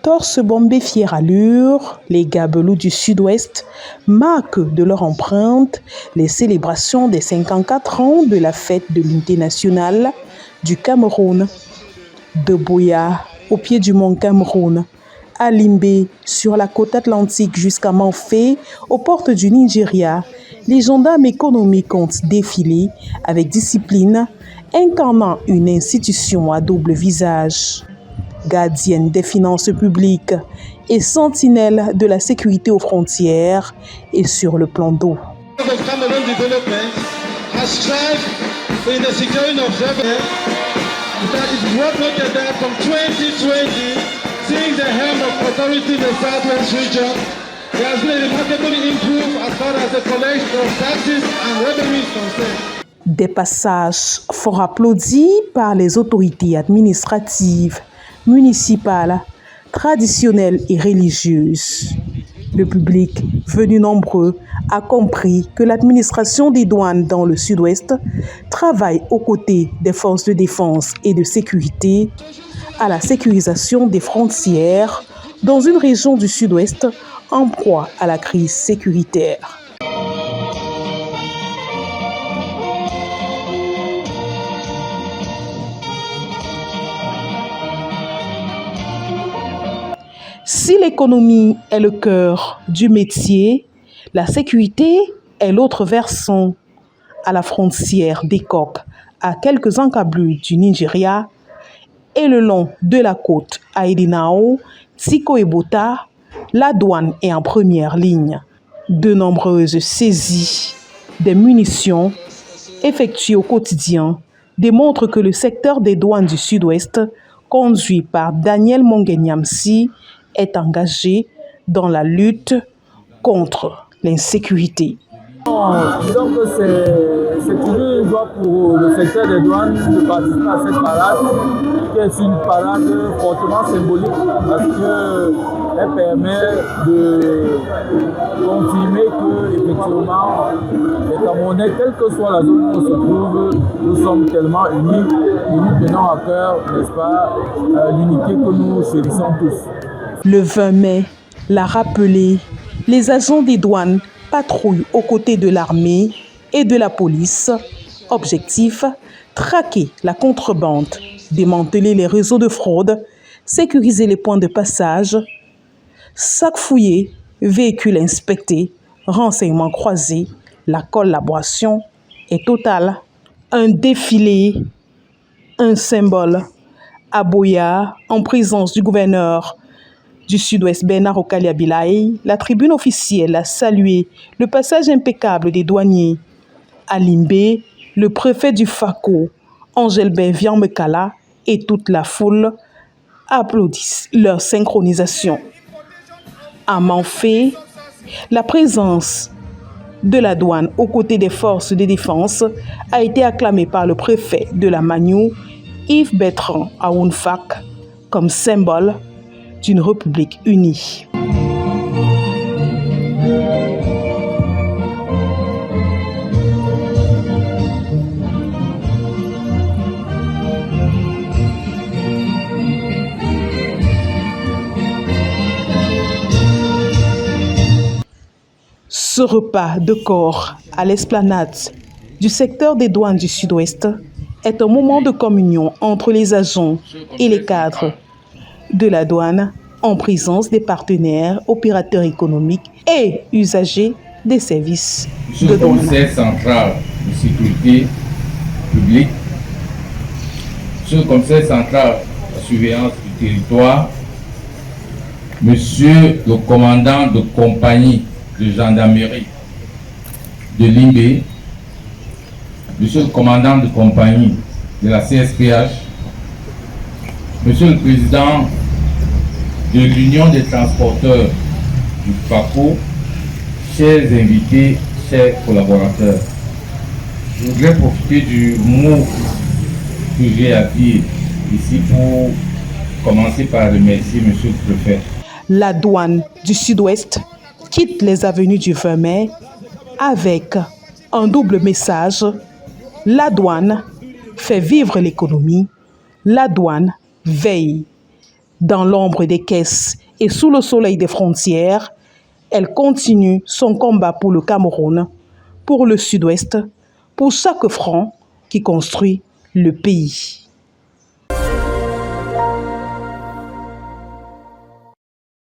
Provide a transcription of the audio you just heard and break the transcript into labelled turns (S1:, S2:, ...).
S1: torse bombé fière allure, les gabelous du sud-ouest marquent de leur empreinte les célébrations des 54 ans de la fête de l'unité nationale du Cameroun. De Buea, au pied du mont Cameroun, à Limbe, sur la côte atlantique jusqu'à Manfé, aux portes du Nigeria, les gendarmes économiques ont défilé avec discipline, incarnant une institution à double visage. Gardienne des finances publiques et sentinelle de la sécurité aux frontières et sur le plan d'eau.
S2: Since the helm of authority in the Southwest region, there has been a remarkable improvement as far as the collection of taxes and revenue is concerned.
S1: Des passages fort applaudis par les autorités administratives, municipales, traditionnelles et religieuses. Le public, venu nombreux, a compris que l'administration des douanes dans le sud-ouest travaille aux côtés des forces de défense et de sécurité à la sécurisation des frontières dans une région du sud-ouest en proie à la crise sécuritaire. Si l'économie est le cœur du métier, la sécurité est l'autre versant. À la frontière des Coques, à quelques encablures du Nigeria, et le long de la côte à Edenao, Tiko et Bota, la douane est en première ligne. De nombreuses saisies des munitions effectuées au quotidien démontrent que le secteur des douanes du Sud-Ouest, conduit par Daniel Mongenyamsi, est engagé dans la lutte contre l'insécurité.
S3: Donc c'est toujours une joie pour le secteur des douanes de participer à cette parade, qui est une parade fortement symbolique parce qu'elle permet de confirmer que effectivement les Camerounais, quelle que soit la zone où on se trouve, nous sommes tellement unis et nous tenons à cœur, n'est-ce pas, l'unité que nous chérissons tous.
S1: Le 20 mai l'a rappelé, les agents des douanes patrouillent aux côtés de l'armée et de la police. Objectif, traquer la contrebande, démanteler les réseaux de fraude, sécuriser les points de passage, sacs fouillés, véhicules inspectés, renseignements croisés. La collaboration est totale. Un défilé, un symbole. À Buea, en présence du gouverneur du Sud-Ouest Bernard Okali-Abilaye, la tribune officielle a salué le passage impeccable des douaniers. À Limbe, le préfet du FACO, Angelbert Viamekala, et toute la foule applaudissent leur synchronisation. À Manfé, la présence de la douane aux côtés des forces de défense a été acclamée par le préfet de la Magnou, Yves Bertrand Aounfak, comme symbole d'une République unie. Ce repas de corps à l'esplanade du secteur des douanes du Sud-Ouest est un moment de communion entre les agents et les cadres de la douane en présence des partenaires, opérateurs économiques et usagers des services de douane.
S4: Monsieur le commissaire central de sécurité publique, monsieur le commissaire central de surveillance du territoire, monsieur le commandant de compagnie de gendarmerie de Limbe, monsieur le commandant de compagnie de la CSPH, monsieur le président de l'Union des transporteurs du FACO, chers invités, chers collaborateurs, je voudrais profiter du mot que j'ai à dire ici pour commencer par remercier monsieur le préfet.
S1: La douane du Sud-Ouest quitte les avenues du 20 mai avec un double message. La douane fait vivre l'économie, la douane veille Dans l'ombre des caisses et sous le soleil des frontières, elle continue son combat pour le Cameroun, pour le Sud-Ouest, pour chaque franc qui construit le pays.